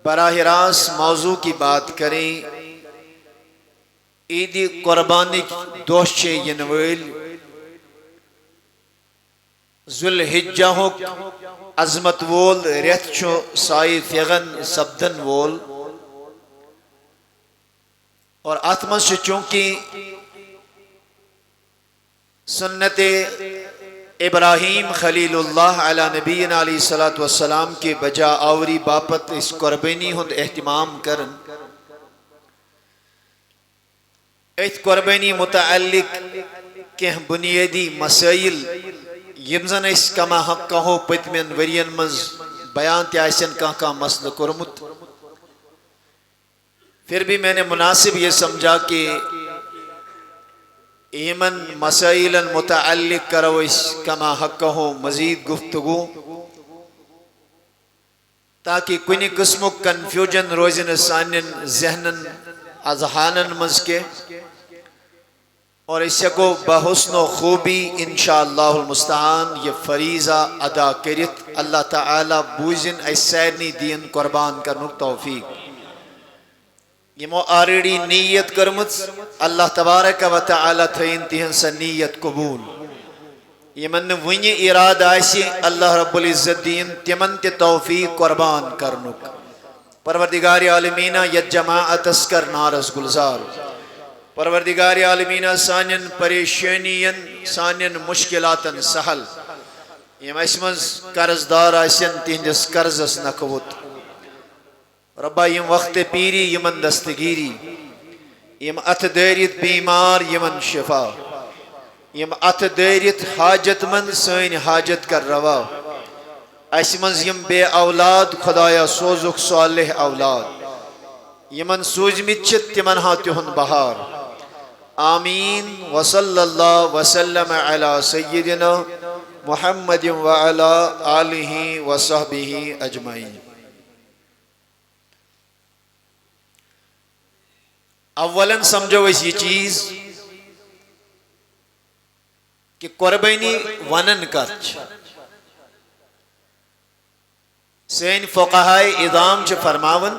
براہ راست موضوع کی بات کریں عید قربانی دوش ینویل ذوالحجہ عظمت وول ریت چھو سائی فیغن سبدن وول اور آتمن سے چونکہ سنت ابراہیم خلیل اللہ علی نبینا علیہ السلام کے بجا آوری باپت اس قربانی ہند اہتمام کرن ایت قربانی متعلق کہ بنیادی مسائل یمزن اس کما حق کہو پتمن ورین مز بیان تیاسن کا مسئلہ کرمت پھر بھی میں نے مناسب یہ سمجھا کہ ایمن مسائل متعلق کرو اس کما حق کہو مزید گفتگو تاکہ کنی قسم کنفیوژن روزن سانن ذہنن اذہانن مز کے اور اس کو بحسن و خوبی انشاءاللہ المستعان یہ فریضہ ادا کرت اللہ تعالی بوزن ایسینی دین قربان کرنو توفیق یمو آریڈی نیت کرمت اللہ تبارک و تعالی تھین تہن سا نیت قبول یمن ونی اراد آسی اللہ رب العزت دین تمن تی توفیق قربان کرنک پروردگار عالمینہ یہ جماعت اسکر نارس گلزار پروردگار عالمینہ سانین پریشانین سانین مشکلاتن سہل یم اسمز قرضدار آسین تہندس قرضس نکوت ربا یم وقت پیری یمن دستگیری یم ات دیریت بیمار یمن شفا یم ات دیریت حاجت مند سین حاجت کر روا اسمز یم بے اولاد خدایا سوزک صالح اولاد یمن سوزمت چت تمن ہا تہن بہار آمین وصلی اللہ وسلم علی سیدنا محمد وعلی آلہ وصحبہ اجمعین اولاً سمجھو اس یہ چیز کہ قربانی ونن کرچ سین فقہائے ادام چھ فرماون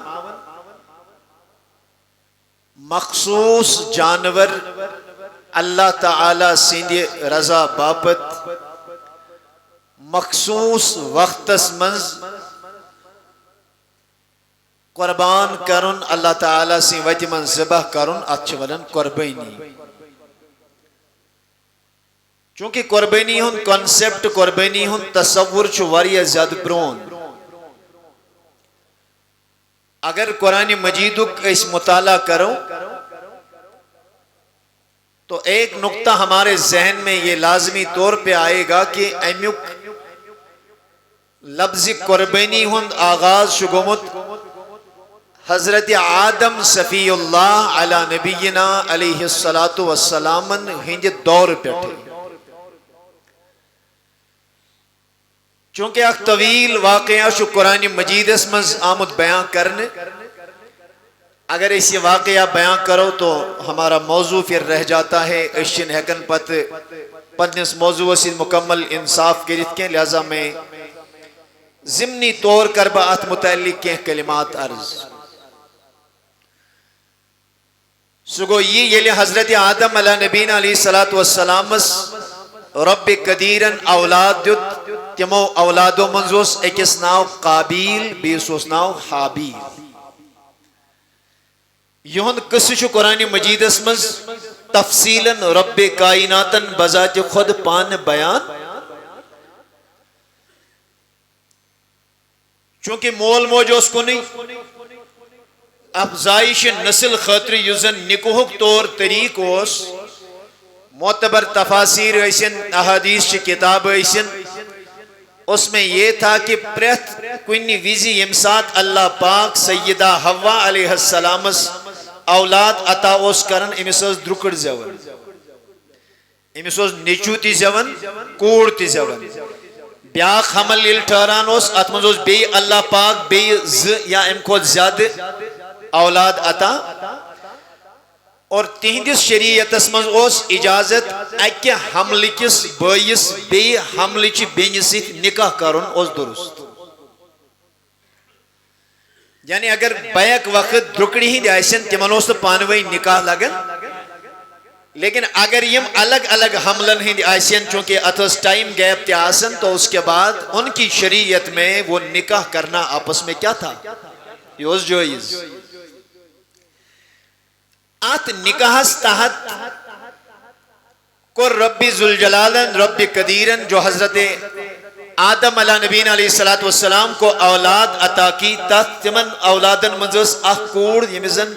مخصوص جانور اللہ تعالی سندی رضا باپت مخصوص وقتس منز قربان کرن اللہ تعالی سی وجہ من ذبح کرن اچھ ولن قربانی چونکہ قربانی ہن کنسپٹ قربانی ہن تصور چھو واریا زیادہ برون اگر قرآن مجیدک اس مطالعہ کرو تو ایک نقطہ ہمارے ذہن میں یہ لازمی طور پہ آئے گا کہ امیک لفظ قربانی ہن آغاز شگومت حضرت آدم صفی اللہ علی نبینا علیہ السلام ہنج دور پیٹھے چونکہ ایک طویل واقعہ شو قرآن مجید اس مز آمد بیان کرنے اگر اس یہ واقعہ بیان کرو تو ہمارا موضوع پھر رہ جاتا ہے اشن ہیکن پتنس موضوع سے مکمل انصاف کرت کے لہذا میں ضمنی طور کربات متعلق کے کلمات عرض سگو یہ حضرت آدم علیہ نبینا علیہ السلام رب قدیرن اولاد دیت تمو اولادو منزوس ایکس ناو قابیل بیسوس ناو حابیل یہن قصہ قرآن مجید اسمز تفصیلاً رب کائناتن بذات خود پان بیان چونکہ مول موجوس کو نہیں افزائش نسل خاطر یزن نکوہک طور طریق معتبر تفاسیر ایسن احادیث کی کتاب ایسن اس میں یہ تھا کہ پریت کنی ویزی یمسات اللہ پاک سیدہ حوا علیہ السلام اولاد عطا اس کرن امسوز درکڑ زیون امسوز نیچو تی زیون کوڑ تی زیون بیاق حمل الٹھاران اس اتمنزوز بی اللہ پاک بی یا امکوز زیادہ اولاد عطا اور تہندس شریعت اسمز اس اجازت اکہ حمل کس بائیس بی حمل چی بین سیت نکاح کرن اس درست یعنی اگر بیک وقت درکڑی ہی آسن تمن اس پانوئی نکاح لگن، لیکن اگر یم الگ الگ حملن ہند آسن چونکہ اتس ٹائم گیپ تے آسن تو اس کے بعد ان کی شریعت میں وہ نکاح کرنا آپس میں کیا تھا؟ یہ جائز. ات نکاح تحت کو ربی ذوالجلالن رب قدیرن جو حضرت آدم علیہ نبینا علیہ السلام کو اولاد عطا کی تحت تمن اولادن منزس اخکور یمزن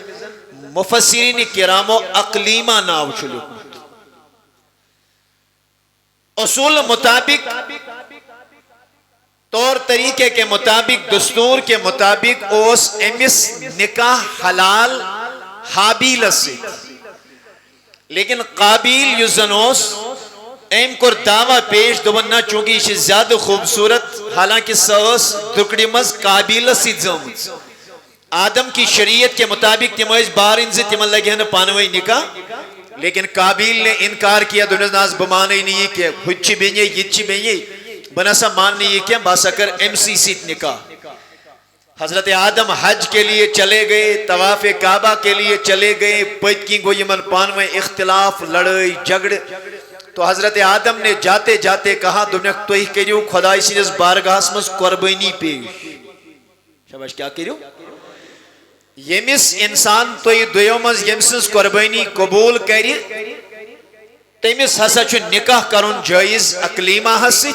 مفسرین کرام و اقلیمہ ناو چلو. اصول مطابق طور طریقے کے مطابق دستور کے مطابق اس امس نکاح حلال حابیل سے، لیکن قابیل یزنوس ایم کور دعویٰ پیش دوبنا چونکہ یہ زیادہ خوبصورت حالانکہ سوس دکڑی مز قابیل سی زمت آدم کی شریعت کے مطابق تمہیں بار انزی تمہیں لگے ہیں پانوئی نکاح، لیکن قابیل نے انکار کیا دنیا ناز بمانے نہیں کہ ہچی بینی یچی بینی بناسا ماننی یہ کیا باسا کر ایم سی سیت نکاح. حضرت آدم حج کے لیے چلے گئے، طواف کعبہ کے لیے چلے گئے، پتکی گو یمن پانویں اختلاف لڑائی جھگڑ تو حضرت آدم نے جاتے جاتے کہا دنیا تو ہی کریو خدای سینس بارگاہ مز قربانی پیش. شاباش کیا کریو؟ یمس انسان تو یہ دویو مز یمسنس قربانی قبول کری تمس ہسا چھ نکاح کرن جائز اقلیمہ ہسی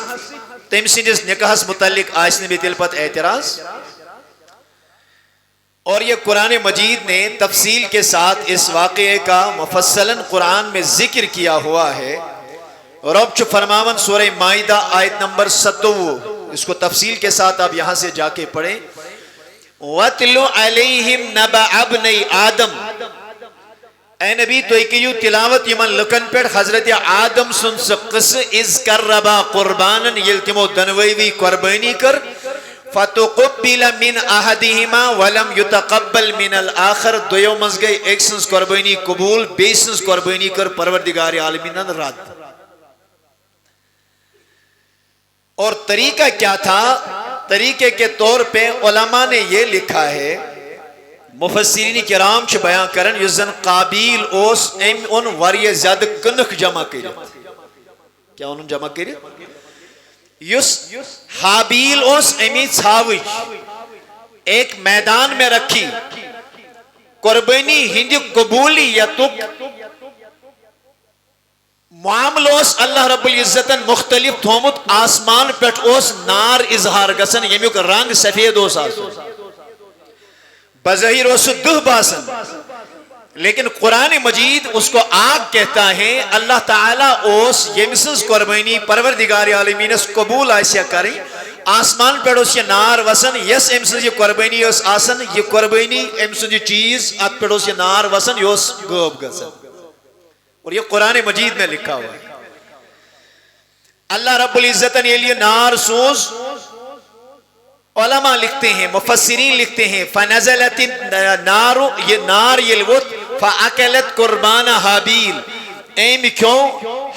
تم سندس نکاحس متعلق آسن بھی تل پت اعتراض. اور یہ قرآن مجید نے تفصیل کے ساتھ اس واقعے کا مفصلاً قرآن میں ذکر کیا ہوا ہے. رب چھ فرماون سورہ مائدہ آیت نمبر 27 اس کو تفصیل کے ساتھ آپ یہاں سے جا کے پڑھیں. وَاتْلُ عَلَيْهِمْ نَبَأَ ابْنَيْ آدم اے نبی تو ایکیو تلاوت یمن لکن پر حضرت آدم سن سقص از کربا قربانن یلتمو دنویوی قربانی کر فَتُقُبِّلَ مِنْ أَحَدِهِمَا وَلَمْ يُتَقَبَّلْ مِنَ الْآخَرِ دویو مز گئی ایک سنس قربانی قبول بیسنس قربانی کر پروردگار عالمینن رد. اور طریقہ کیا تھا؟ طریقے کے طور پہ علماء نے یہ لکھا ہے مفسرین کرام چھ بیان کرن یزن قابیل اوس ایم ان واری زیادہ کنخ جمع کری. کیا انہوں جمع کری؟ یس حابیل اوس امی چھاوش ایک میدان میں رکھی قربانی ہندی قبولی یا تک معاملوس اللہ رب العزتن مختلف تھومت آسمان پیٹ اوس نار اظہار گسن یمیک رنگ سفید اوس آسن بظاہر اوس دہ باسن لیکن قرآن مجید اس کو آگ کہتا ہے. اللہ تعالیٰ اوس یمسز قربانی پروردگار عالمین اس قبول آسیا کریں آسمان پیٹ اوس یہ نار وسن یس امسز یہ قربانی اوس آسن یہ قربانی امسز یہ چیز ات پیٹ اوس یہ نار وسن یہ اوس گوب گسن. اور یہ قرآن مجید میں لکھا ہوا ہے. اللہ رب العزت نے یہ نار سوز علماء لکھتے ہیں مفسرین لکھتے ہیں فنزلت النار یہ نار یلوت فاکلت قربان حابیل ایم کیوں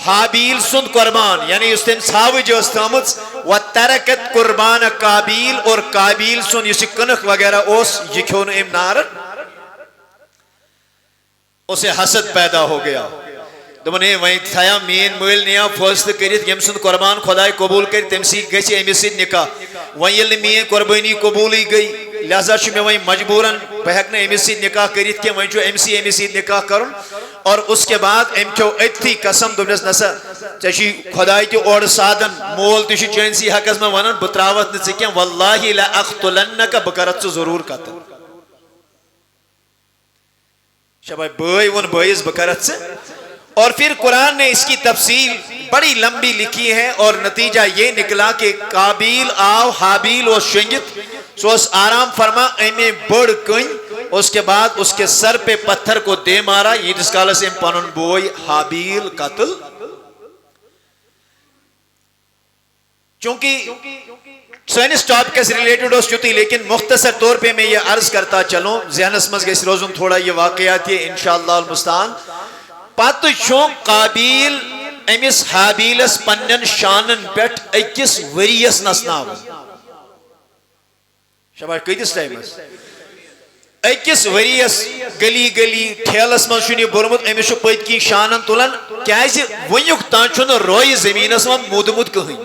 حابیل سند قربان یعنی اس دن ساوی جو استعمت وترکت قربان قابیل اور قابیل سن یہ کنخ وغیرہ اس یہ کیوں ایم نار اسے حسد پیدا ہو گیا. دمنے وہیں تھایا مین مویل نیا فوست کریت یم سند قربان خدای قبول کری تمسی گیسی امی سید نکاح وہیں یلی مین قربانی قبولی گئی لہذا چھ میں وہیں مجبوراً بہکنے امی سید نکاح کریت کہ وہیں جو امی سید نکاح کرن اور اس کے بعد ام کیو اتھی قسم دمنس نسا چشی خدای تی اور سادن مول تشی چینسی حقس میں ونن بتراوت نسکیں واللہ لا اقتلنک بکرت ضرور کتا شبائی بھائی ون بھائیز بکرت سے. اور پھر قرآن نے اس کی تفصیل بڑی لمبی لکھی ہے اور نتیجہ یہ نکلا کہ قابیل آو حابیل و شنجت سو اس آرام فرما ایمیں بڑھ کن اس کے بعد اس کے سر پہ پتھر کو دے مارا یہ جس کالا سے پانن بوئی حابیل قتل. چونکہ سائنس ٹاپک سے ریلیٹڈ اس چوتی لیکن مختصر طور پہ میں یہ عرض کرتا چلوں ذہن اسمز کے اس روزن تھوڑا یہ واقعات یہ انشاءاللہ المستعان. پات چھو قابیل امس حابیلس پنن شانن پیٹ اکس وریس نسناو شباش کئیتس ٹائمس اکس وریس گلی گلی ٹھیلس من چھ بورمت امس پت کی شانن تلان کیاز ونیک تان چھ روئی زمینس من مودمت کہین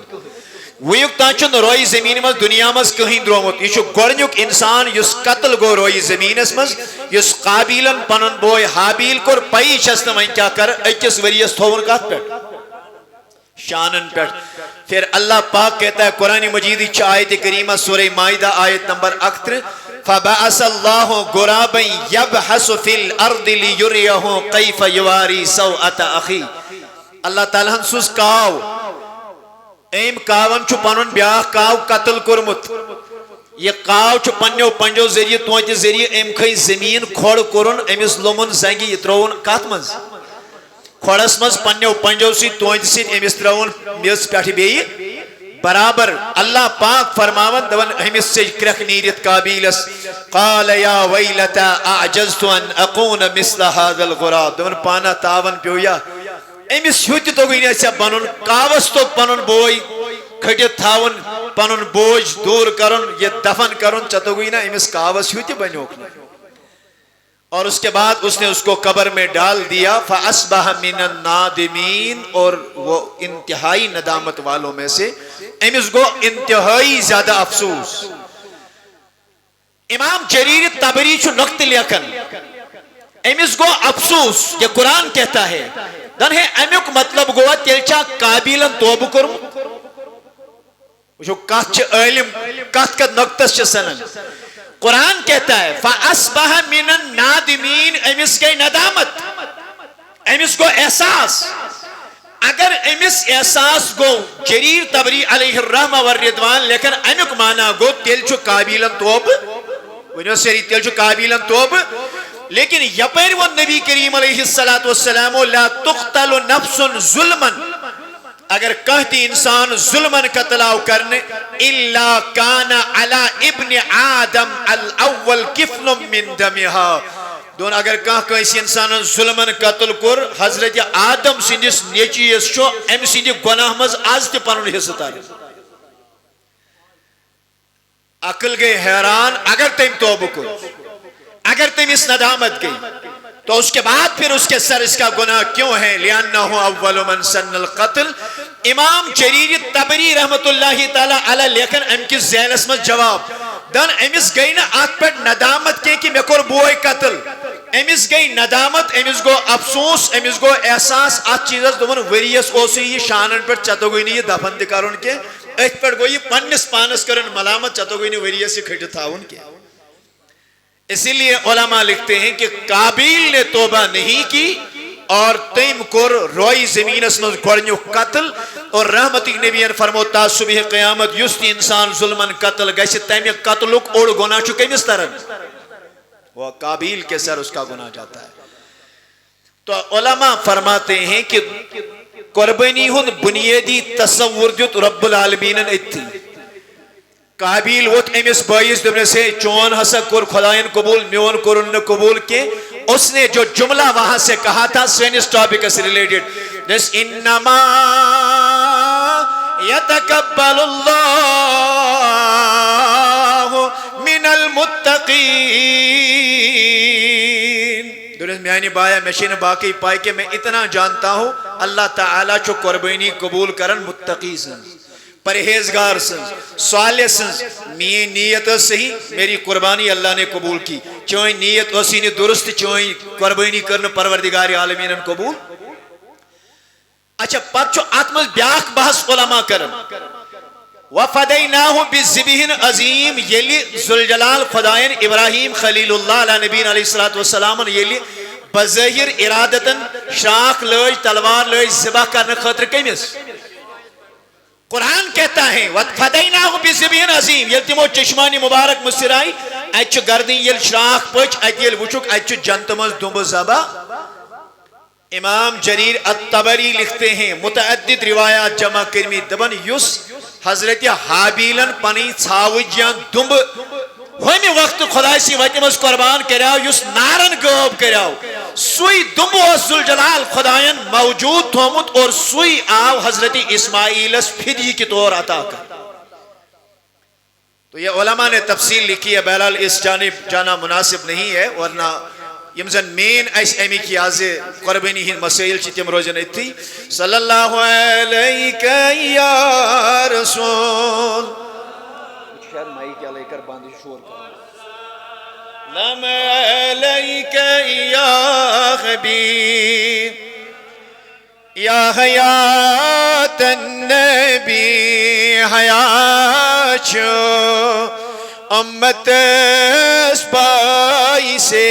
ونیک تان چھ روئی زمین من دنیا مز کہین درومت یہ گۄڈنیُک انسان یس قتل گو روئی زمینس مز یس قابیلن پنن بوے حابیل کور پئی چھس نہ وۄنۍ کیا کر اکس وریس تھون کت پہ شانن پہ پھر اللہ پاک کہتا ہے قرآن مجید کی آیت کریمہ سورہ مائدہ آیت نمبر 38 فَبَعَثَ اللَّهُ غُرَابًا يَبْحَثُ فِي الْأَرْضِ لِيُرِيَهُ كَيْفَ يُوَارِي سَوْءَةَ أَخِيهِ اللہ تعالیٰ ہن سوز کاو ایم کاون چھ پنن بیاکھ کاو قتل کورمت یہ کاو چھ پنیو پنجو ذریعہ توتہ ذریعہ ایم کھئی زمین کھوڑ کورن امس لومن زنگی یہ ترون کت مز کھوڑس مز پنیو پنجو سی توتہ سی امس ترون میس پٹھ بیٚیہِ برابر اللہ پاک فرماون دون ہمس سے کرک نیرت قابیلس قال یا ویلتا اعجزت ان اقون مثل هذا الغراب دون پانا تاون پیویا امس ہت تو گئی نہ بنن کاوس تو پنن بوئی کھٹت تھاون پنن بوج دور کرن یہ دفن کرن چتو گئی نہ امس کاوس ہت بنوک اور اس کے بعد اس نے اس کو قبر میں ڈال دیا فاصبح من النادمین اور وہ انتہائی ندامت والوں میں سے امس گو انتہائی زیادہ افسوس امام جریر طبری چھ نقط لیکن امس گو افسوس یہ قرآن کہتا ہے دن ہے امیک مطلب گوا تیلچا قابیلن توبہ کرم وچھو کت چھ علم کت کت نقطس چھ سنن قرآن کہتا ہے فَأَصْبَحَ مِنَ النَّادِمِينَ امس گئی ندامت امس کو احساس اگر امس احساس گو جریر طبری علیہ الرحمہ والردوان لیکن امیک مانا گو تیل چھ قابیلن توب ونیو سری تیل چھ قابیلن توب لیکن یپیر وہ نبی کریم علیہ السلام لا تقتل نفس ظلمن اگر کہتی انسان ظلمن قتلاو کرنے الا کان علی ابن آدم الاول کفل من دمها دون اگر کسی انسان ظلمن قتل کر حضرت آدم سندس نیچیس شو ام سندی گناہ مز آز تی پنن حصہ تاری عقل گئی حیران اگر تم توبہ کر اگر تم اس ندامت گئی تو اس کے بعد پھر اس کے سر اس کا گناہ کیوں ہے لِأَنَّهُ أَوَّلُ مَنْ سَنَّ الْقَتْلِ امام جریر طبری رحمت اللہ تعالیٰ علیہ لیکن ام کی زیلس میں جواب دن امس گئی نا آت پر ندامت کے کہ میں کور بوئی قتل امس گئی ندامت امس گو افسوس امس گو احساس آت چیزس دومن وریس اوسی یہ شانن پر چتو گئی نہیں یہ دفن دکارون کے ایک پر گوئی پنس پانس کرن ملامت چتو گئی نہیں وریس یہ کھٹ تھاون کے اسی لیے علماء لکھتے ہیں کہ قابیل نے توبہ نہیں کی اور تیم کور روئی زمین اسمز گوڑنیو قتل اور رحمتی نبیان فرموتا صبح قیامت یستی انسان ظلمن قتل گیسی تیمی قتلک اوڑ گناہ چکے مسترن وہ قابیل کے سر اس کا گناہ جاتا ہے تو علماء فرماتے ہیں کہ قربانی ہن بنیادی تصور دیت رب العالمین اتھی قابیل ووت امس بائیس دبنے سے چون حسا کور خدایان قبول میون کرن قبول کے اس نے جو جملہ وہاں سے کہا تھا سوینس ٹاپک سے ریلیٹڈ دس انما یتقبل اللہ من المتقین درست میانی بایا مشین باقی پائی کہ میں اتنا جانتا ہوں اللہ تعالیٰ چو قربانی قبول کرن متقی سن پرہیزگار سن صالح سن میری نیت صحیح میری قربانی اللہ نے قبول کی چوئی نیت اسی نے درست چوئی قربانی کرنا پروردگار عالمین قبول اچھا پت چو آتمز بیاک بحث علماء کرن وَفَدَيْنَاهُ بِالزِّبِهٍ عظیم یلی ذوالجلال خدایان ابراہیم خلیل اللہ علیہ نبین علیہ السلام یلی بظاہر ارادتاً شاخ لوج تلوار لوج ذبح کرنے خاطر کمیس قرآن کہتا ہے وَفَدَيْنَاهُ بِالزِّبِهٍ عظیم یل تمو چشمانی مبارک مسرائی اچھ گردین یل شاخ پچ اچھ یل وچک اچھ جنتمز دنب زبا امام جریر الطبری لکھتے ہیں متعدد روایات جمع کرمی دبن یس حضرت حابیلن پنی چھاوجیان دنب ہوئی وقت خدای سی وجمز قربان کراؤ یس نارن گوب کراؤ سوئی دنب و ذوالجلال خدایان موجود تھومت اور سوئی آو حضرت اسماعیل اس فدی کی طور عطا کر تو یہ علماء نے تفصیل لکھی ہے، بہرحال اس جانب جانا مناسب نہیں ہے، ورنہ یم زن مین اس امی کی آز قربانی ہند مسائل چھ تم روزن اتھی. صلی اللہ علیہ یا رسول شاید مائک یا لے کر باندھی شور لم علیک یا حبیب یا حیات النبی حیات شو امت اسپائی سے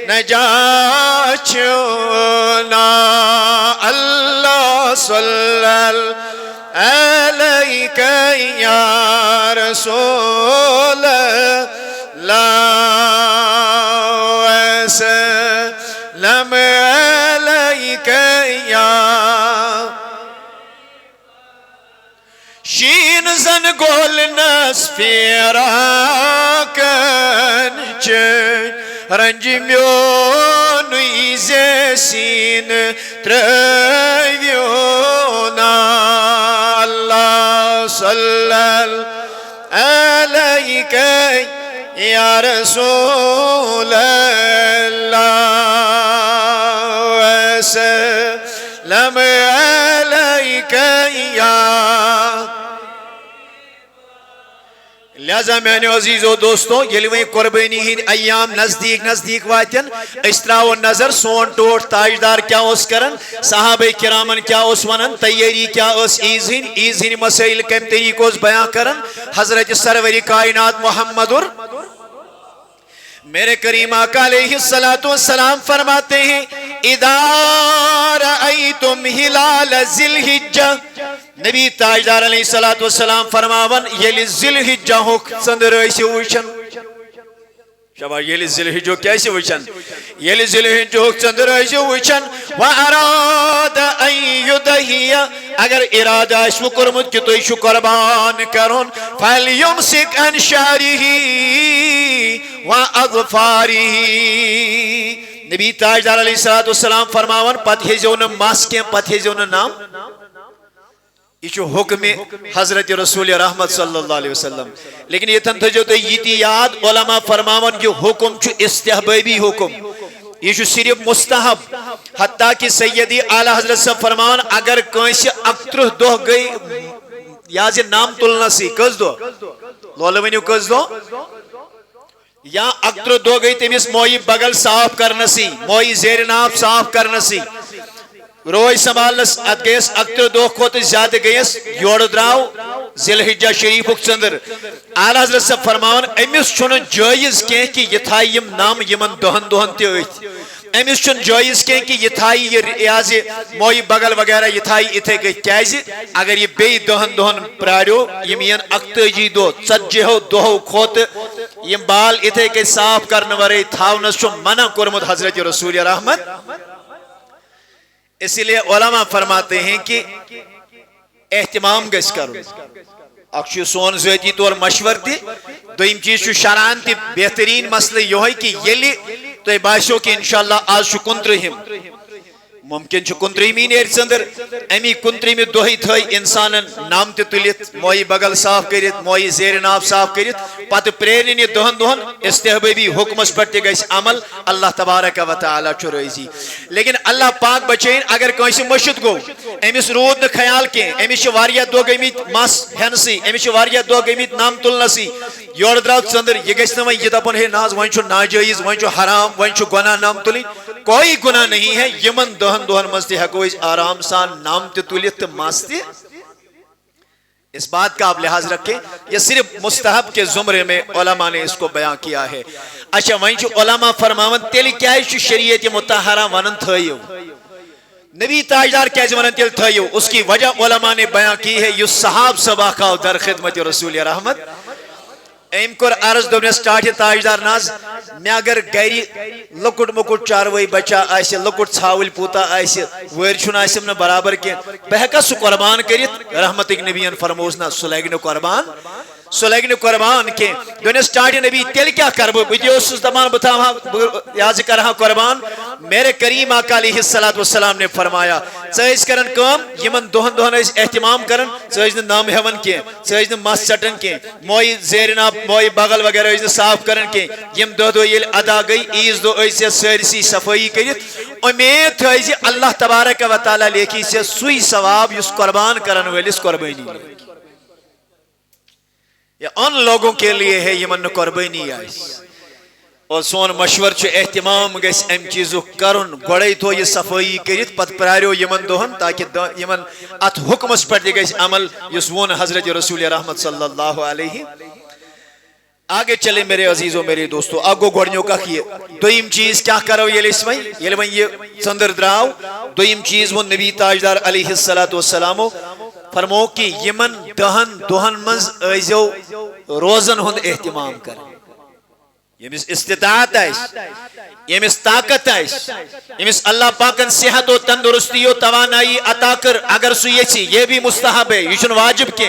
نجات چونا اللہ صلی اللہ علیہ یا رسول اللہ وسلم علیہ یا شین زن گول نس فیراکن چن رنج میونی زیسین تریونا اللہ صلی اللہ علیہ یا رسول اللہ وسلم علیہ یا. لہذا میانے عزیز و دوستوں یلی وہیں قربانی ہند ایام نزدیک واتن اس تراو نظر سون ٹوٹ تاجدار کیا اس کرن صحابہ کرامن کیا اس ونن تیاری کیا اس عیز ہند مسائل کم طریقوں بیان کرن. حضرت سروری کائنات محمد میرے کریم آقا علیہ السلام فرماتے ہیں اذا رأیتم ہلال ذی الحجہ، نبی تاجدار علیہ السلام فرماون یلی ذی الحجہ ہوک چندر ایسی وچن شباب یلی ذی الحجہ کیسے وچن یلی ذی الحجہ ہوک چندر ایسی وچن وَأَرَادَ أَن يُدَحِيَ اگر ارادہ اس وکرمت کی تو ایشو قربان کرون فَلْيُمْسِكْ عَنْ شَعْرِهِ وَأَظْفَارِهِ نبی تاجدار علیہ السلام فرماون پت ہیزون ماسکیں پت ہیزون نام یہ حکم حضرت رسول رحمت صلی اللہ علیہ وسلم. لیکن یہ تن جو تو یہ یاد علماء فرماون جو حکم چو استحبابی حکم یہ جو صرف مستحب حتیٰ کہ سیدی اعلی حضرت سے فرماون اگر کوئی اکتر دو گئی یازی نام تلنا سی کس دو لولوینیو کس دو یا اکتر دو گئی تیمیس موئی بغل صاف کرنا سی موئی زیر ناف صاف کرنا سی روئی سنبھالنس ات گئیس اکتر دو کھوت زیادہ گئیس یوڑ دراؤ ذی الحجہ شریف چندر اعلی حضرت سے فرماون امیس چھن جائز کہیں کہ یہ تھائی یم نام یمن دہن تی ہوئی امیس چھن جائز کہیں کہ یہ تھائی یہ ریاض موئی بغل وغیرہ یہ تھائی اتھے گئی کیازی اگر یہ بے دہن پراریو یمین اکتجی دو ژتجی دو کھوت یم بال اتھے گئی صاف کرنے ورے تھاونس چھو منع کرمت حضرت رسول رحمت. اسی لئے علماء فرماتے ہیں کہ اہتمام گس کرو اکشو سون ذاتی طور مشور دی دویم چیز چو شرعان تی بہترین مسئلہ یہ ہے کہ یلی تو باشو کہ انشاءاللہ آج شو کنترہم ممکن چھو کنترہمی نیر چندر امی کنترہمی دوہی تھائی انسان نام تی تلیت موئی بغل صاف کریت موئی زیر ناف صاف کریت پات پرینی دہن استحبابی حکمس پڑھتے گئیس عمل اللہ تبارک و تعالی چھو رئیزی. لیکن اللہ پاک بچین اگر کوئی مشد گو امیس رود نہ خیال کے امیس واریہ دو گئیمیت ماس ہنسی امیس واریہ دو گئیمیت نام تلنسی یور دراؤ چندر یہ گیس نوائیں یہ دپن ہے ناز وائن چھو ناجائز وائن چھو حرام وائن چھو گناہ نام تلی کوئی گناہ نہیں ہے. یمن دہن مستی حقویز آرام سان نام تی تولیت ماستی اس بات کا آپ لحاظ رکھیں یہ صرف مستحب کے زمرے میں علماء نے اس کو بیان کیا ہے. اچھا وہیں جو علماء فرماون تیلی کیا ہے شریعت متحرہ ونن تھائیو نبی تاجدار کیسے ونن تیل تھائیو اس کی وجہ علماء نے بیان کی ہے یہ صحاب سباقہ در خدمت رسول رحمت. ایم کور عرض دونے سٹارٹ تاجدار ناز میں اگر گیری لکٹ مکٹ چاروئی بچہ آئیسے لکٹ چھاول پوتا آئیسے ورچون آئیسے من برابر کے بہکا سو قربان کریت رحمت نبیان فرموزنا سلیگن قربان کے دونے سٹارٹ نبی تیل کیا کربو بیدی اس دمان بتا یازی کرہا قربان میرے کریم آقا علیہ السلام نے فرمایا ژٕ کرن کام یمن دہن دہن اہتمام کرن ژٕ نام ہیون کی ژٕ مس ژٹن کی موئی زیر ناب موئی بغل وغیرہ صاف کرن کی یم دہ یل ادا گئی عیز دہ سارسی صفائی کرت امید تھز اللہ تبارک و تعالی لیکھی سے سوئی ثواب اس قربان کرن ولس قربانی یہ ان لوگوں کے لیے ہے یمن قربانی آئیس اور سون مشور چھ اہتمام گیس ام چیزو کرن گوڑی تو یہ صفائی کرت پت پراریو یمن دوہن تاکہ یمن ات حکم اس پر دی گیس عمل یسون حضرت رسول رحمت صلی اللہ علیہ آگے چلے میرے عزیزو میرے دوستو آگو گوڑنیوں کا کیے دویم چیز کیا کرو یہ لسمائی یہ لمن یہ سندر دراؤ دویم چیز وہ نبی تاجدار علیہ السلام فرمو کہ یمن دہن دہن منز ایزو روزن ہند اہتمام کر یمس استطاعت آئیس یمس طاقت آئیس یمس اللہ پاکن صحت و تندرستی و توانائی عطا کر اگر سو یہ بھی مستحب ہے یہ چھن واجب کے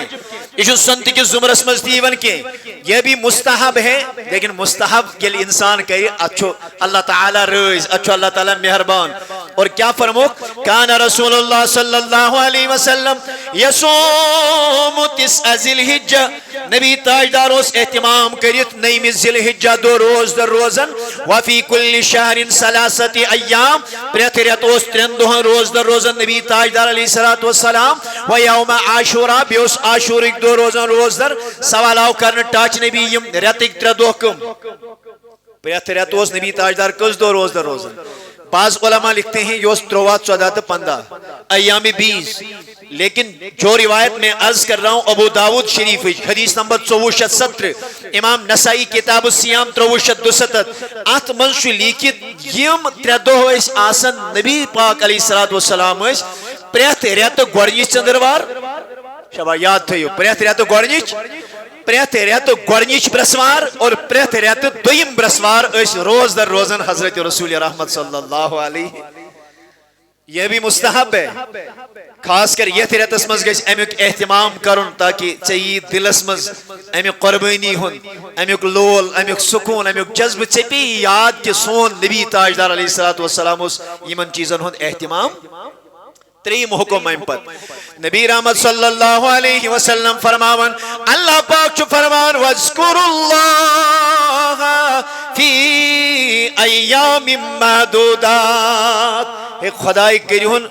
یہ چھن سنت کی زمرس مزدیون کے یہ بھی مستحب ہے لیکن مستحب کے لیے انسان کہے اچھو اللہ تعالی رئیس اچھو اللہ تعالی مہربان اور کیا فرمو کان رسول اللہ صلی اللہ علیہ وسلم یصوم تسع ذی الحجہ نبی تاجدار اس اہتمام کرت نیم ذی الحجہ دو روز در روزن وفی کل شہر ثلاثت ایام پریت ریت اس ترین دو روز در روزن نبی تاجدار علیہ السلام و یوم عاشورہ بیوس عاشورک دو روزن روز در سوالاو کرن ٹاچ نبی یم ریتک تر دو کم پریت ریت اس نبی تاجدار کس دو روز در روزن بعض علماء لکھتے ہیں یہ 13 14 15 ایام 20 لیکن جو روایت میں عرض کر رہا ہوں ابو داود شریف حدیث نمبر 2417 امام نسائی کتاب السیام 2372 ات منشو لیکت یم تردو اس آسن نبی پاک علیہ السلام اس پریت ریت گورنیچ چندروار شبا یاد تھے پریت ریت گورنیچ پریت ریت گورنیچ برسوار اور پریت ریت دویم برسوار اس روز در روزن حضرت رسول رحمت صلی اللہ علیہ یہ بھی مستحب ہے خاص کر یہ ریتس مز گیس امیک اہتمام کرن تاکہ چاہیے دلس مز امیک قربانی ہن امیک لول امیک سکون امیک جذب چپی یاد کہ سون نبی تاجدار علیہ السلام اس یمن چیزن ہن اہتمام تریم حکم ام پر نبی رحمت صلی اللہ علیہ وسلم فرماون اللہ پاک چو فرمان وَاذْكُرُوا اللَّهَ فِي أَيَّامٍ مَّعْدُودَاتٍ ایک خدای کریہن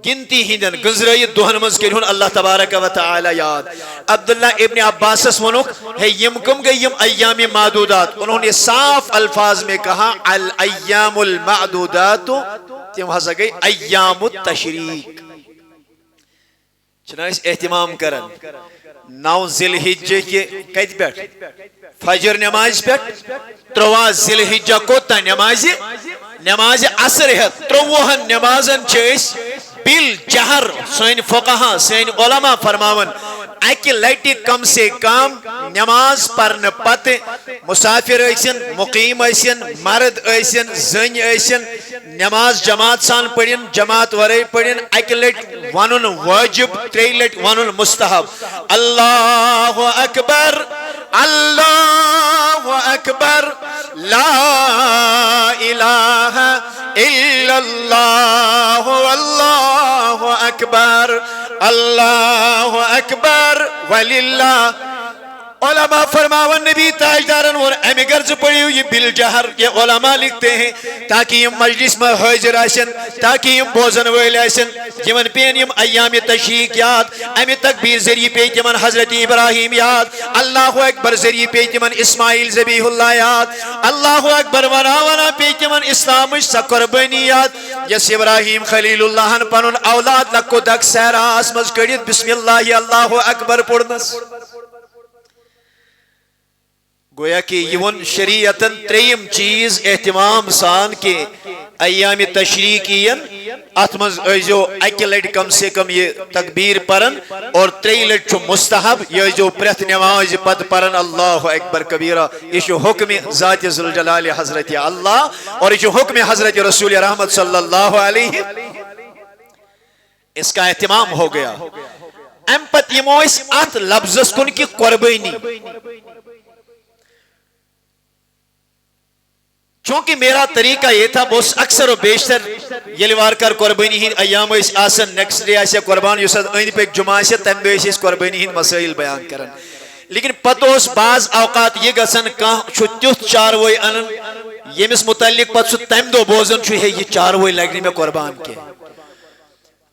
گنتی ہندن گزرائی دوہن مز کریہن اللہ تبارک و تعالی یاد عبداللہ ابن عباس اسمنک ہے یم کم گئی یم ایام معدودات انہوں نے صاف الفاظ میں کہا الایام المعدودات تم ہسا گئی ایام التشریق چنانچہ اہتمام کرن 9 ذی الحجہ کے کت پیٹ فجر نماز پیٹ 3 ذی الحجہ کو تا نماز عصر ہے 3 نمازن چیس بل جہر سین فقہا سین علماء فرماون اکی لائٹی کم سے کم نماز پرن پت مسافر ایسن مقیم ایسن مرد ایسن زن ایسن نماز جماعت سان پڑھن جماعت ورائی پڑھن اکی لائٹ ونن واجب 3 لائٹ ونن مستحب اللہ اکبر اللہ اکبر لا الہ الا اللہ واللہ اکبر اللہ اکبر وللہ علماء فرماون نبی تاجدارن اور امی گرز پڑی ہوئی بالجہر یہ علماء لکھتے ہیں تاکہ یہ مجلس میں حاضر آسن تاکہ یہ بوزن ویل آسن جمن پین یم ایام تشریق یاد امی تکبیر ذریعی پیت جمن حضرت ابراہیم یاد اللہ اکبر ذریعی پیت جمن اسماعیل ذبیح اللہ یاد اللہ اکبر وراونا پیت جمن اسلام سقربانی یاد یس ابراہیم خلیل اللہ پنن اولاد لکو دک سیرہ آسمز کردید بسم اللہ اللہ اکبر پڑھنس گویا کہ یہ شریعتاً 3 چیز اہتمام سان کے ایام تشریقین اتمز ایجو اکی لٹ کم سے کم یہ تکبیر پرن اور 3 لٹ چھو مستحب یہ جو پرت نماز پد پرن اللہ اکبر کبیرہ یہ جو حکم ذات ذوالجلال حضرت اللہ اور یہ جو حکم حضرت رسول رحمت صلی اللہ علیہ اس کا اہتمام ہو گیا ام پت یہ مویس ات لفظ کن کی قربانی چونکہ میرا طریقہ یہ تھا بہت اکثر و بیشتر یلوار کر قربانی ہند ایام آسن نیکسٹ ڈے آسیا قربان اس اند پک جمعہ آسیا تم دہ قربانی ہند مسائل بیان کران لیکن پتہ اس بعض اوقات یہ گژھان کانٛہہ تیُتھ چاروٲے انان ییٚمِس متعلق پتہ سُہ تمہِ دۄہ بوزان چھُ ہے یہ چاروٲے لگہِ نہٕ مےٚ قربان کینٛہہ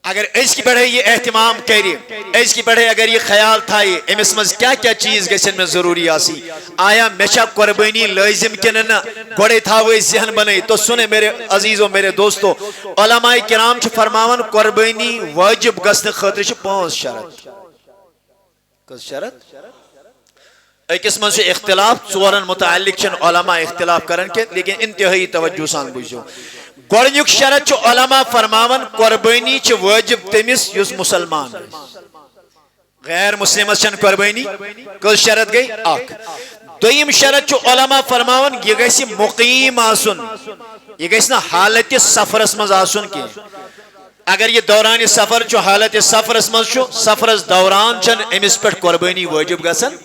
اگر أزکہِ پٮ۪ٹھے یہ اہتمام کرِ أزکہِ پٮ۪ٹھے اگر یہ خیال تھایہِ أمِس منٛز کیٛاہ کیٛاہ چیٖز گژھن مےٚ ضروٗری آسٕنۍ آیا مےٚ چھا قربٲنی لٲزِم کِنہٕ نہ گۄڈے تھاوو أسۍ ذہن بنٲیِتھ تو سُنے میرے عزیزو میرے دوستو علماء کرام چھِ فرماوان قربٲنی وٲجِب گژھنہٕ خٲطرٕ چھِ 5 شرط کٔژ شرط أکِس منٛز چھُ اختلاف 4 متعلق چھِنہٕ علماء اختلاف کران کینٛہہ لیکن انتہٲئی توجہ سان بوٗزِو گۄڈنیُک شرط چھُ علماء فرماوان قربٲنی چھِ وٲجِب تٔمِس یُس مُسلمان غیر مسلمس چھنہٕ قربٲنی کٔژ شرط گٔے اکھ دوٚیِم شرط چھُ علماء فرماوان یہِ گژھِ مُقیٖم آسُن یہِ گژھِ نہٕ حالتِ سفرس منٛز آسُن کینٛہہ اگر یہ دوران سفر چھُ حالتِ سفرس منٛز چھُ سفرس دوران چھنہٕ أمِس پٮ۪ٹھ قربٲنی وٲجِب گژھان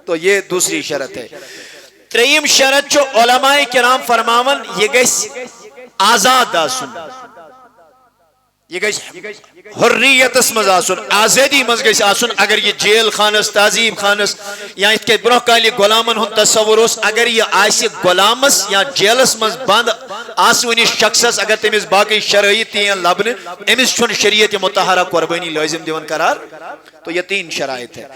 تو یہ دوسری شرط ہے ترٛیٚیِم شرط چھُ علماء کرام فرماوان یہ گژھِ آزاد آسُن یہ گژھِ حریتس منٛز آسُن آزٲدی منٛز گژھِ آسُن اگر یہ جیل خانس تعزیب خانس یا یِتھ کٔنۍ برونٛہہ کالہِ غۄلامن ہُنٛد تصور اوس اگر یہ آسہِ غۄلامس یا جیلس منٛز بنٛد آسوٕنِس شخصس اگر تٔمِس باقٕے شرٲیط تہِ یِن لبنہٕ أمِس چھُنہٕ شریعتِ مطہرہ قربٲنی لٲزم دِوان قرار تو یہ 3 شرائط ہے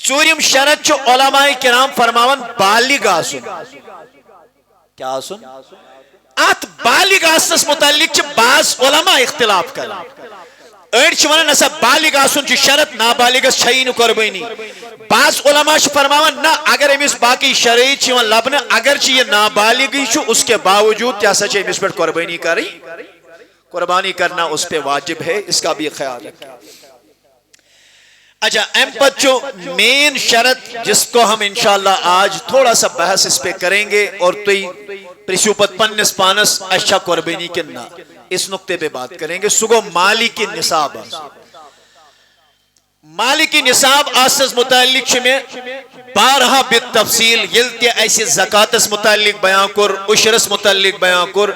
ژوٗرِم شرط چھُ علماء کرام فرماوان بالغ آسُن کیا آسُن ات بالغ آسنس متعلق چھِ بعض علماء اختلاف کران أڑۍ چھِ ونان نسا بالغ آسُن چھُ شرط نابالغس چھیی نہٕ قربٲنی بعض علماء چھِ فرماوان نہ اگر أمِس باقٕے شرٲیط چھِ یِوان لبنہٕ اگر چھِ یہِ نابالغٕے چھُ اس کے باوجوٗد تہِ ہسا چھِ أمِس پٮ۪ٹھ قربٲنی کرٕنۍ قربانی کرنا اس پہ واجب ہے اس کا بھی خیال رکھیں اچھا ام پت جو مین شرط جس کو ہم انشاءاللہ آج تھوڑا سا بحث اس پہ کریں گے اور توی پریسیو پت پنس پانس اچھا قربانی کننا اس نقطے پہ بات کریں گے سگو مالی کی نصاب مالی کی نصاب آسس متعلق چھمیں بارہا بالتفصیل یلتی ایسی زکاتس متعلق بیان کر عشرس متعلق بیان کر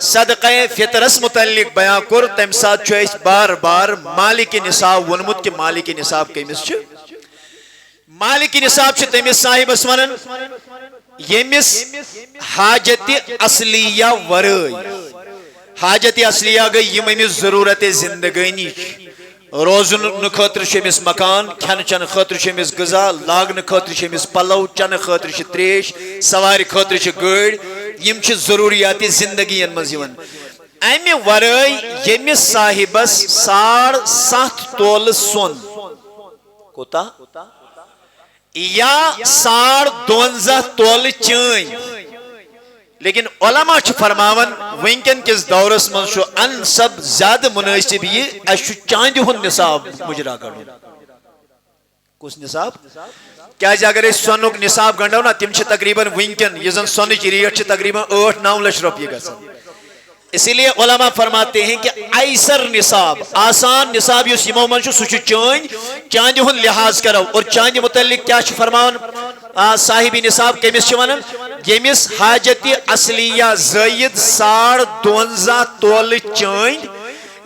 صدقہ فطرس متعلق بیان کر تم ساتھ چھو اس بار بار مالی کی نصاب ونمت کے مالی کی نصاب کیمس چھو مالی کی نصاب چھو تیمس صاحب اسمانن یمس حاجت اصلیہ ورائی حاجت اصلیہ گئی یم امس ضرورت زندگانی روزن خاطر شمس مکان کھن چن خاطر شمس غذا لاگن خاطر شمس پلو چن خاطر چھ تریش سوار خاطر چھ گاڑ یم چھ ضروریات زندگی مز یوان امہ ورائی یمس صاحبس 7.5 تول سون کوتا یا 52 تول چین لیکن علماء چھ فرماون ونکن کس دورس من چھو ان سب زیادہ مناسب یہ اشو چاندی ہن نصاب مجرا کرو کس نصاب کیا اگر اس سونک نصاب گنڈو نا تم چھ تقریباً ونکن یہ زن سونچ ریٹ چھ تقریباً 8-9 لاکھ روپیے گژھان اسی لیے علماء فرماتے ہیں کہ ایسر نصاب آسان نصاب یس یمو من چھو سہ چاندی ہن لحاظ کرو اور چاندی متعلق کیا چھ فرماون صاحب نصاب کمس چھ ونان یمس حاجت اصلیہ زائد 52 تول چاند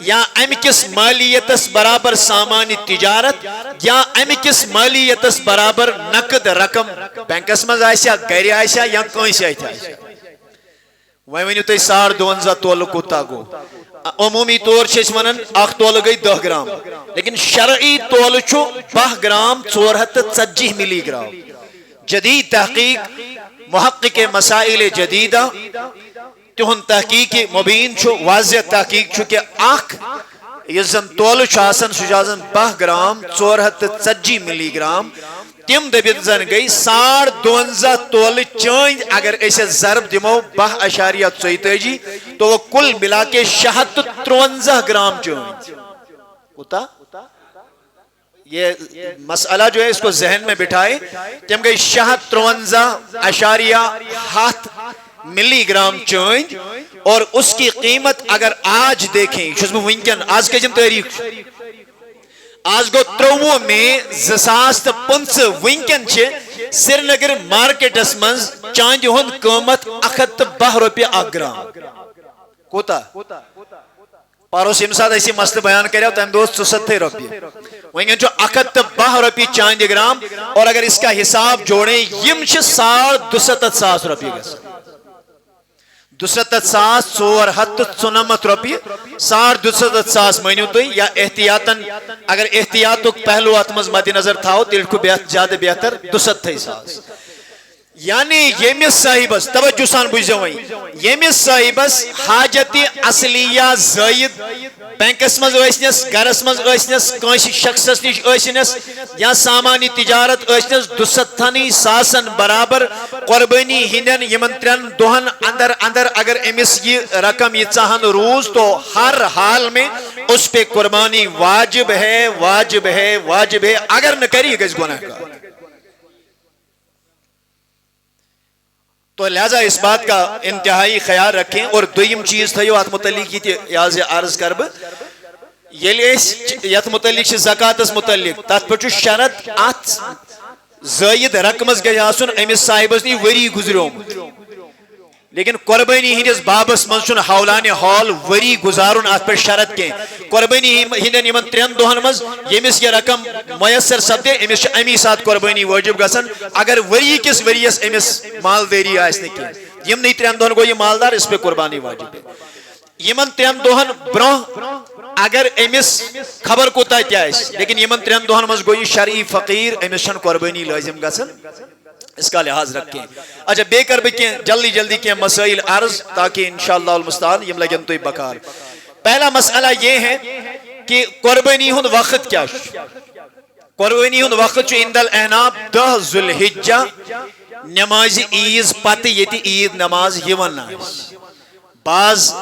یا امکس مالیتس برابر سامان تجارت یا امکس مالیتس برابر نقد رقم بینکس مز آسیا گھر آسیا یا کنس آسیا وی ونیو تھی 52 تول کوتا گو عمومی طور چھ ونان اخ تول گئی 10 گرام لیکن شرعی تول چھو 12 گرام 440 ملی گرام جدید تحقیق محقق مسائل جدیدہ تہن تحقیق مبین چھو واضح تحقیق چھو کہ اخ یزن تول چھاسن سجازن 12 گرام 440 ملی گرام تم دبت زن گئی 52 تول چاند اگر اسے ضرب دمو 12.34 تو وہ کل ملا کے 53 گرام چاند ہوتا یہ مسئلہ جو ہے اس کو ذہن میں بٹھائے تم گئی 53.7 ملی گرام چاند اور اس کی قیمت اگر آج دیکھیں ونکن آج کے جم تاریخ آج گو 23 میں 2025 ونکن سری نگر مارکیٹس من چاندِ ہُنٛد قۭمت 110 رۄپیہِ اکھ گرام کوٗتاہ پاروس ییٚمہِ ساتہٕ اَسہِ یہِ مسلہٕ بیان کریو تَمہِ دۄہ اوس 74 رۄپیہِ وۄنۍ چھُ 110 رۄپیہِ چاندِ گرام اور اگر اس کا حساب جوڑیں یِم چھِ 267,000 رۄپیہِ گژھان 267,494 رۄپیہِ 267,000 مٲنِو تُہۍ یا احتیاطن اگر احتیاطُک پہلو اتھ منٛز مدِ نظر تھاوو تیٚلہِ چھُ زیادٕ بہتر 67,000 یعنی ییٚمِس صاحبس توجہ سان بوٗزِو وۄنۍ ییٚمِس صاحبس حاجتِ اصلیہ زٲیِد بینکس منٛز ٲسنس گرس منٛز ٲسنس کٲنٛسہِ شخصس نِش ٲسنس یا سامانہِ تجارت ٲسنس 270,000 برابر قربٲنی ہِنٛدٮ۪ن یِمن 3 دۄہن اندر اندر اگر أمِس یہِ رقم ییٖژاہن روٗز تو ہر حال میں اس پہ قربانی واجب ہے واجب ہے واجب ہے اگر نہ کری یہ گژھِ گۄناہ گار تو لہذا اس بات کا انتہائی خیال رکھیں اور دویم چیز تھا ات متعلق یہ عرض کر یت متعلق زکاتس متعلق تر پہ شرط ات زائد رقمس گژھِ آسُن أمِس صاحبس نی ؤری گزریومُت لیکن قربانی ہندس بابس من حولانہ حال وری گزارن ات پہ شرط کی قربانی ہندین یمن 3 دۄہن مز یمس یہ رقم میسر سپدے امس امی سات قربانی واجب گژھان اگر وری کس وریس امس مالداری آس نہ کی یمن 3 دۄہن گو یہ مالدار اس پہ قربانی واجب ہے یمن 3 دۄہن برہ اگر امس خبر کوتاہ تہ آس لیکن یمن 3 دۄہن مز گو یہ شرعی فقیر امس چھن قربانی لازم گژھان اس کا لحاظ رکھیں اچھا بے کر بہ جلدی جلدی کی مسائل عرض تاکہ انشاءاللہ المستعان یم لگن تو بکار پہلا مسئلہ یہ ہے کہ قربانی ہند وقت کیا قربانی ہند وقت عند الاحناف 10 ذوالحجہ نماز عیز پتہ یہ عید نماز یوان بعض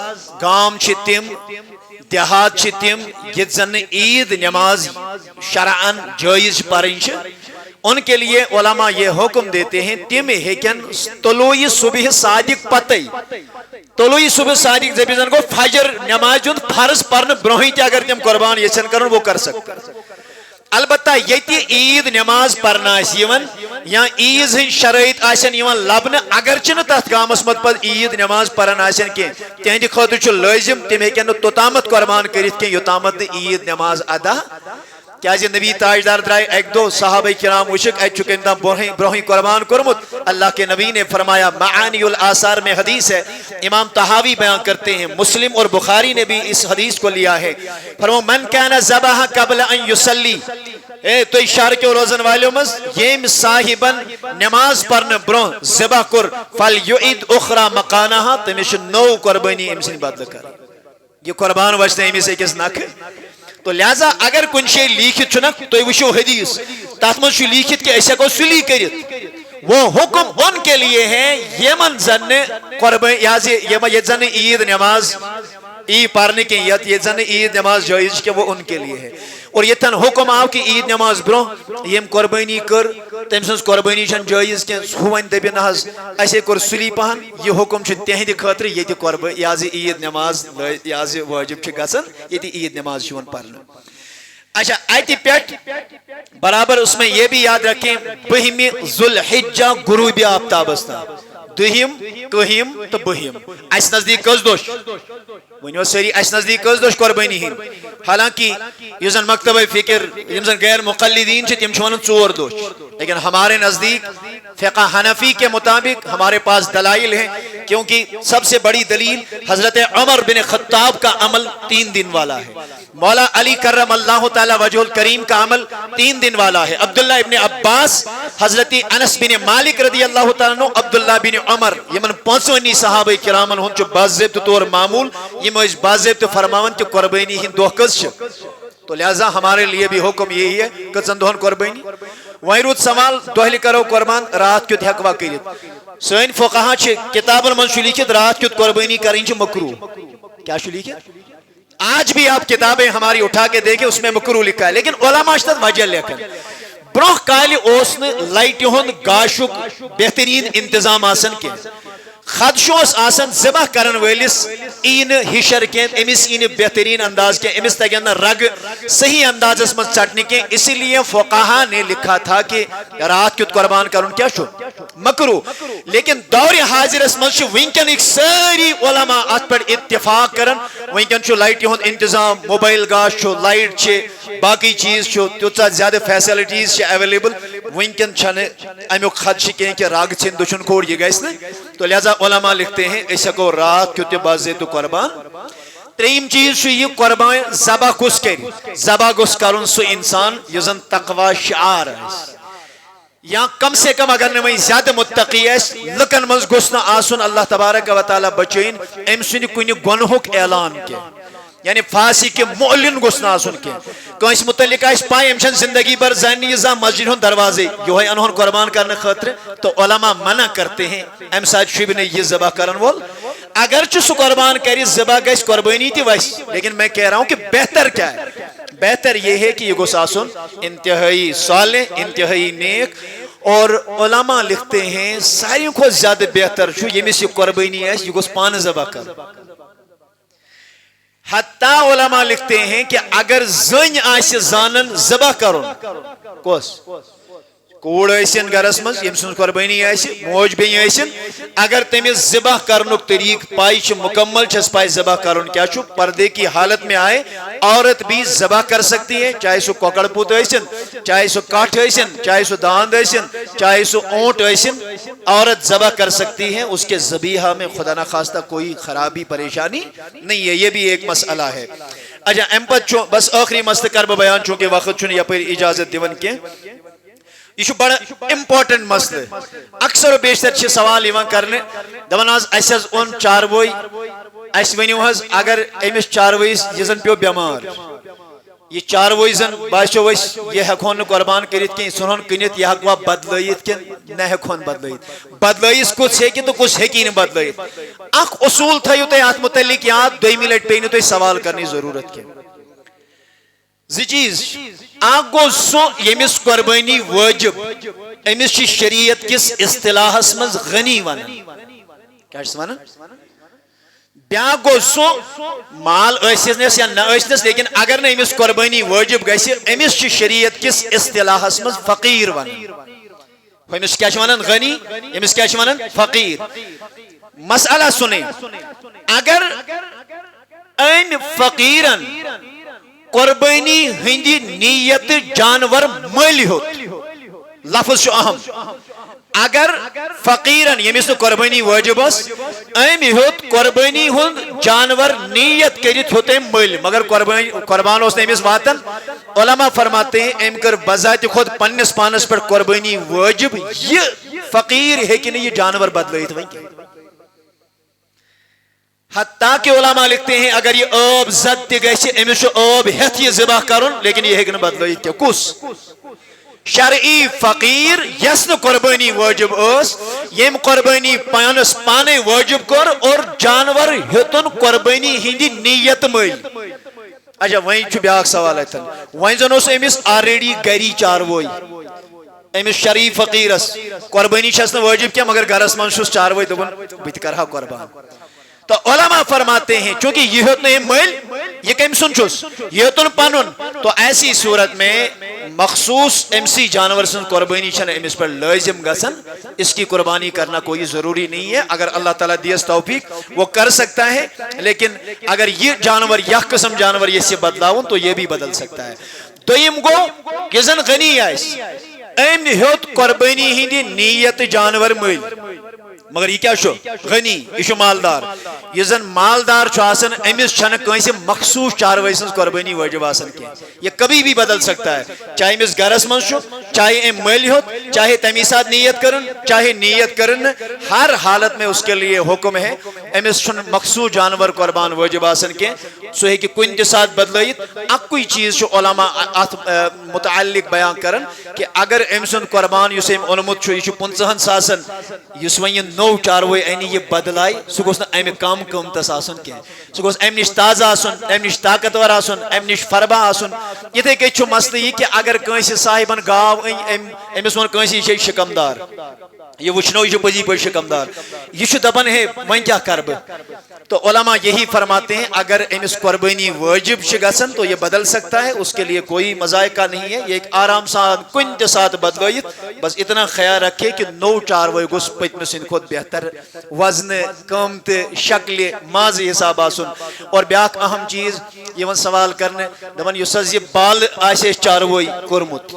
گام چھ تم دیہات چھ تم یہ زن عید نماز شرعن جائز پرن ان کے لیے علماء یہ حکم دیتے ہیں تم ہیکن طلوع صبح صادق پتہ طلوع صبح صادق جب زن کو فجر نماز جن فرض پرن برہی تہ اگر تم قربان یچن کرن وہ کر سکتے البتہ یتی عید نماز پرنا یا عیز ہن شرائط آسن لبن اگر چھ تر گامس مت پہ عید نماز پران آسن کی تہند خاطر لازم تم ہیکن توتامت قربان کرت کی یوتامت عید نماز ادا کیا نبی تاجدار درائے ایک دو صحابہ کرام وشک ایت چکے اندام بروہی قربان کرمت اللہ کے نبی نے فرمایا معانی الاثار میں حدیث ہے امام طحاوی بیان کرتے ہیں مسلم اور بخاری نے بھی اس حدیث کو لیا ہے فرمو من کانا ذبح قبل ان یسلی تو اشار کے روزن والوں مز یم صاحبن نماز پرن برو ذبح کر فلیعید اخرى مکانہا تمیش نو قربانی امسنی بدل کر یہ قربان وجہ امی سے کس نک تو لہذا اگر کن شے لیکھت چھنک تو وشو حدیث تات من لیکھت کہ ایسا کو سلی کرت وہ حکم ان کے لیے ہے یمن زن قربان یہ زن عید نماز پڑھنے کے یہ زن عید نماز جائز کہ وہ ان کے لیے ہے اور یہ تن حکم آو کہ عید نماز برو یم قربانی کر تم سن قربانی چھن جائز کہ ہوین دبی نہز ایسے کر سلی پہن یہ حکم چھ تہند خاطر یہ قربان یاز عید نماز یاز واجب چھ گژھن یہ عید نماز چھون پڑھنا اچھا ایتی پیٹ برابر اس میں یہ بھی یاد رکھیں بہم ذوالحجہ غروب آفتاب استا دہم کہم تو بہم اس نزدیک کس دوش ونیو سری اس نزدیک کس دوش قربانی ہن حالانکہ یہ زن مکتبہ فکر یم زن غیر مقلدین چھ تم چھون 4 دوش لیکن ہمارے نزدیک فقہ حنفی کے مطابق ہمارے پاس دلائل ہیں کیونکہ سب سے بڑی دلیل حضرت عمر بن خطاب کا عمل 3 دن والا ہے مولا علی کرم اللہ تعالی وجہ الکریم کا عمل 3 دن والا ہے عبداللہ ابن عباس حضرت انس بن مالک رضی اللہ تعالیٰ عنہ عبداللہ بن عمر یمن 5 صحابہ کرامن ہن چھ باضابطہ طور معمول یم اس باضابطہ فرماون کہ قربانی ہن دو کس تو لہذا ہمارے لیے بھی حکم یہی ہے کہ چندہن قربانی وہیں روت سوال دہلی کرو قربان رات کیت ہیکوا کرت سین فقہا چھ کتابن من چھ لکھت رات کیت قربانی کریں چھ مکروہ کیا چھ لکھت آج بھی آپ کتابیں ہماری اٹھا کے دیکھیں اس میں مکروہ لکھا ہے لیکن علماء اشتد وجہ لکھن برہ کالی اوسن لائٹ ہند گاشک بہترین انتظام آسن کے خدشو آسن ذبح کرن ویلس این ہشر کی امس این بہترین انداز کی امس تگن رگ صحیح انداز اس میں چٹنے کے اسی لیے فقہا نے لکھا تھا کہ رات کیت قربان کرن کیا شو مکرو لیکن دور حاضر اس میں ونکن ایک ساری علماء ات پر اتفاق کرن ونکن چھو لائٹ ہند انتظام موبائل گاش چھو لائٹ چھے باقی چیز چھو تیوتا زیادہ فیسلٹیز چھے اویلیبل ونکن چھنے امیو خدش کہیں کہ راگ چھن دشن کھوڑ یہ گئے اس نے تو لہذا علماء لکھتے ہیں ایسا کو رات کیت بازے تو قربان تریم چیز چھو یہ قربان زبا کس کری زبا کس کرن سو انسان یزن تقوی شعار ہے یا کم سے کم اگر نمی زیادہ متقی ہے لکن مز گسنا آسن اللہ تبارک و تعالی بچین ام سنی کنی گنہک اعلان کے یعنی فاسی کے معلن گسنا آسن کے کانس متعلق آئیس پائے امشن زندگی بر زینی ازا مسجد ہون دروازے یہ ہے انہوں قربان کرنے خاطر تو علماء منع کرتے ہیں ام ساتھ شیب نے یہ ذبح کرن وول اگرچہ سو قربان کری ذبح گیس قربانی تھی ویس لیکن میں کہہ رہا ہوں کہ بہتر کیا ہے بہتر یہ ہے کہ یہ گوس آسن انتہائی صالح انتہائی نیک اور علماء لکھتے ہیں ساری کو زیادہ بہتر چھو یہ میں سے قربانی ہے یہ گوس پان ذبح کر حتی علماء لکھتے ہیں کہ اگر زن آئیس زانن ذبح کرن کوس کوڑ ایسن گرس مز یم سن قربانی ایسی موج بھی ایسن اگر تمیز ذبح کرنک طریق پائی چھ مکمل چھس پائی ذبح کرن کیا چھو پردے کی حالت میں آئے عورت بھی ذبح کر سکتی ہے چاہے سو کوکڑ پوت ایسن چاہے سو کاٹ ایسن چاہے سو داند ایسن چاہے سو اونٹ ایسن عورت ذبح کر سکتی ہے اس کے ذبیحہ میں خدا نخواستہ کوئی خرابی پریشانی نہیں ہے یہ بھی ایک مسئلہ ہے اچھا امپت چھو بس آخری مستقرب بیان چونکہ وقت چھو یا پھر اجازت دیون کے یہ بڑا امپورٹنٹ مسئلہ اکثر و بیشتر چھ سوال ایوان کرنے دبن آز ایسے از ان چاروئی ایسے ونیو حض اگر ایمس چاروئی جزن پیو بیمار یہ چاروئی زن باشو ویس یہ حقون قربان کرت کی سنہن کنیت یہ حقوہ بدلائیت کی نہ حقون بدلائیت بدلائیت کچھ ہے کہ تو کچھ ہے کی نہیں بدلائیت اخ اصول تھا یو تے آت متعلق یاد دوئی ملٹ پہنے تو سوال کرنی ضرورت کی زی چیز آگو سو یمس قربانی واجب امس چی شریعت کس اصطلاح اسمز غنی ونن کیا اس ونن بیا گو سو مال ایسنس یا نہ ایسنس لیکن اگر نہ امس قربانی واجب گیسی امس چی شریعت کس اصطلاح اسمز فقیر ونن امس کیا ونن غنی امس کیا ونن فقیر مسئلہ سنیں اگر ام فقیرن قربانی ہندی نیت جانور ملی ہو لفظ شو اہم اگر فقیرن یمی سو قربانی واجب اس ایمی ہوت قربانی ہند جانور نیت کریت ہوتے مل مگر قربان اس نے امیس باتن علماء فرماتے ہیں ایم کر بذات خود پنس پانس پر قربانی واجب یہ فقیر ہے کہ نہیں یہ جانور بدلائیت وہیں حتیٰ کہ علماء لکھتے ہیں اگر یہ آب زد دی گئی سے امیش آب ہیت یہ ذبح کرن لیکن یہ ہیکن بدلائیت کیا کس شرعی فقیر یسن قربانی واجب اس یم قربانی پانس پانے واجب کر اور جانور ہتن قربانی ہندی نیت مل اچھا وہیں چھو بیاک سوال ہے تھا وہیں زنوں سے امیس آریڈی گری چاروئی امیس شرعی فقیر اس قربانی شسن واجب کیا مگر گرس منشوس چاروئی دبن بیت کرہا قربان تو علماء فرماتے ہیں چونکہ یہ ہوتا ہے مل یہ کم سنچوس یہ ہوتا ہے پانون تو ایسی صورت میں مخصوص امسی جانور سن قربانی چھن امس پر لازم گسن اس کی قربانی کرنا کوئی ضروری نہیں ہے اگر اللہ تعالیٰ دیس توفیق وہ کر سکتا ہے لیکن اگر یہ جانور یہ قسم جانور یہ سے بدلاؤں تو یہ بھی بدل سکتا ہے دویم گو یہ زن غنی آئیس ایم ہوت قربانی ہندی نیت جانور مل مگر یہ کیا شو غنی یہ شو مالدار یہ زن مالدار چھو آسن امیس چھن کہیں سے مخصوص چاروئی سنس قربانی واجب آسن کی یہ کبھی بھی بدل سکتا ہے چاہے امیس گرس من شو چاہے ام ملی ہو چاہے تمیسات نیت کرن چاہے نیت کرن ہر حالت میں اس کے لیے حکم ہے امیس چھن مخصوص جانور قربان واجب آسن کے سو ہے کہ کوئی انتساد بدلائیت اب کوئی چیز شو علماء متعلق بیان کرن کہ اگر امسن قربان یو سیم علمت چھو یہ چھو پنسہن ساسن یسوین نو چاروئی اینی یہ بدلائی سو گوشنا ایم کام قیمتس آسن کیا سو گوشنا ایم نش تازہ آسن ایم نش طاقتور آسن ایم نش فربا آسن یہ تھے کہ چھو مسئلہ یہ کہ اگر کہیں صاحبان گاو ایم اس من کہیں سے شکمدار یہ وچھنو یہ پزی پر شکمدار یہ چھو دبن ہے وہیں کیا کرب تو علماء یہی فرماتے ہیں اگر امس قربانی واجب گژھن تو یہ بدل سکتا ہے، اس کے لیے کوئی مذائقہ نہیں ہے، یہ ایک آرام سان کن تہ ساتھ بدلائت، بس اتنا خیال رکھے کہ نو چاروٲے گوٚژھ پٔتمہِ سٕنٛدِ کھۄتہٕ بہتر وزن قۭمتہٕ شکلہِ مازٕ حساب آسُن۔ اور بیاکھ اہم چیز یِوان سوال کرنے دپان یُس حظ یہ بال آسہِ چاروٲے کوٚرمُت،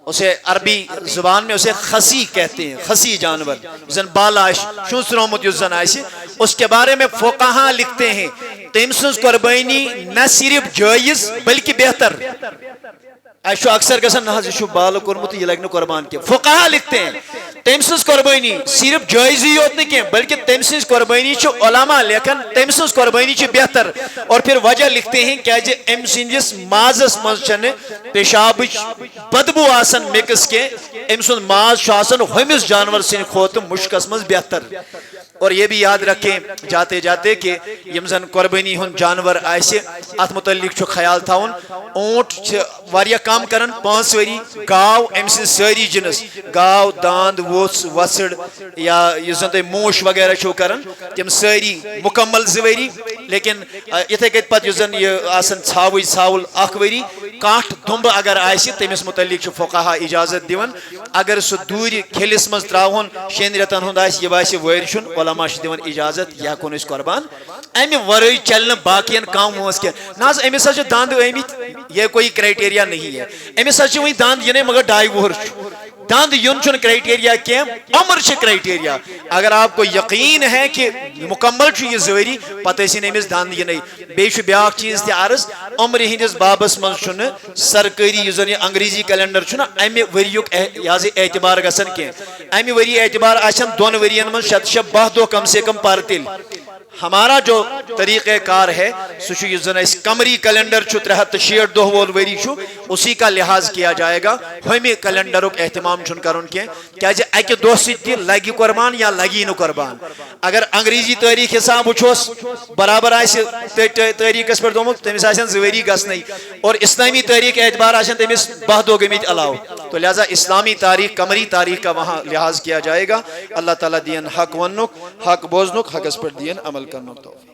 اسے عربی زبان میں اسے خسی کہتے ہیں، خسی جانور زن بال آش شوسرومت یس زن آسی، اس کے بارے میں فقہاء لکھتے ہیں تم سنز قربانی نہ صرف جائز بلکہ بہتر۔ ایشو اکثر گژھان نہ حظ یہ بال کورمت یہ لگہ قربان کی، فقہاء لکھتے ہیں تم سنز قربانی صرف جائزی یوت نہیں بلکہ تم سنز قربانی علماء لیکن تم سنز قربانی بہتر، اور پھر وجہ لکھتے ہیں کہ ام سندس مازس مز پیشاب بدبو آسن مکس کے ام سن ماز ہمس جانور سن کھوت مشکس مز بہتر۔ اور یہ بھی یاد رکھیں جاتے جاتے کہ یم زن قربانی ہن جانور آسے ات متعلق خیال تھاون، اونٹ واریاہ کام کرن 5 وری، گاو ام سن ساری جنس گاو داند ووس وسڑ یا یس زن موش وغیرہ چھو کرن تم ساری مکمل 2 وری، لیکن اتھے کت پت یس زن یہ آسن ژھاوٕے ژھاوُل 1 وری، کاٹھ دمب اگر آسہِ تمس متعلق فقہاء اجازت دیون، اگر سہ دور کھلس مز تراون 6 رتن ہند آسہِ یہ باسہِ وٲرۍ چھُن، علماء دیون اجازت یہ ہیکون اس قربان امہ ورٲے چلن باقین کام وٲنٛس کینٛہہ۔ نہ حظ أمِس حظ چھِ دند آمٕتۍ، یہ کوئی کرائٹیریا نہیں ہے، أمِس حظ چھِ وۄنۍ دند یِنَے مگر 2.5 وُہُر چھُ، دند یون چھُنہٕ کرائٹیریا کینٛہہ، عمر چھِ کرائٹیریا۔ اگر آپ کو یقین ہے کہ مکمل چھُ یہ 2 ؤری پتہٕ ٲسِن أمِس دند یِنَے۔ بیٚیہِ چھُ بیاکھ چیز تہِ عرض، عمرِ ہٕنٛدِس بابس منٛز چھُنہٕ سرکٲری یُس زن یہ انگریزی کیلنڈر چھُ نہ امہِ ؤریُک یہ حظ اعتبار گژھان کینٛہہ، امہِ ؤری اعتبار آسن 2 ؤرین منٛز 6 دۄہ کم سے کم پر تیٚلہِ۔ ہمارا جو طریقہ کار ہے سہ یُس زن اس قمری کیلنڈر 360 دۄہ وول ؤری چھُ اسی کا لحاظ کیا جائے گا، ہمیں کیلنڈرک اہتمام چھُنہٕ کرُن کینٛہہ کیازِ اکہ دۄہ سۭتۍ تہِ لگہِ قربان یا لگی نہٕ قربان۔ اگر انگریزی تاریخ حساب وچھوس برابر آسہِ تاریخس پہ دومت تمس آسن 2 ؤری گژھنٕے، اور اسلامی تاریخ اعتبار آسن تمس 10 دۄہ گٔمٕتۍ علاوٕ، تو لہذا اسلامی تاریخ قمری تاریخ کا وہاں لحاظ کیا جائے گا۔ اللہ تعالیٰ دین حق وننک، حق بوزنک، حقس پر دین عمل کرنک توفیق۔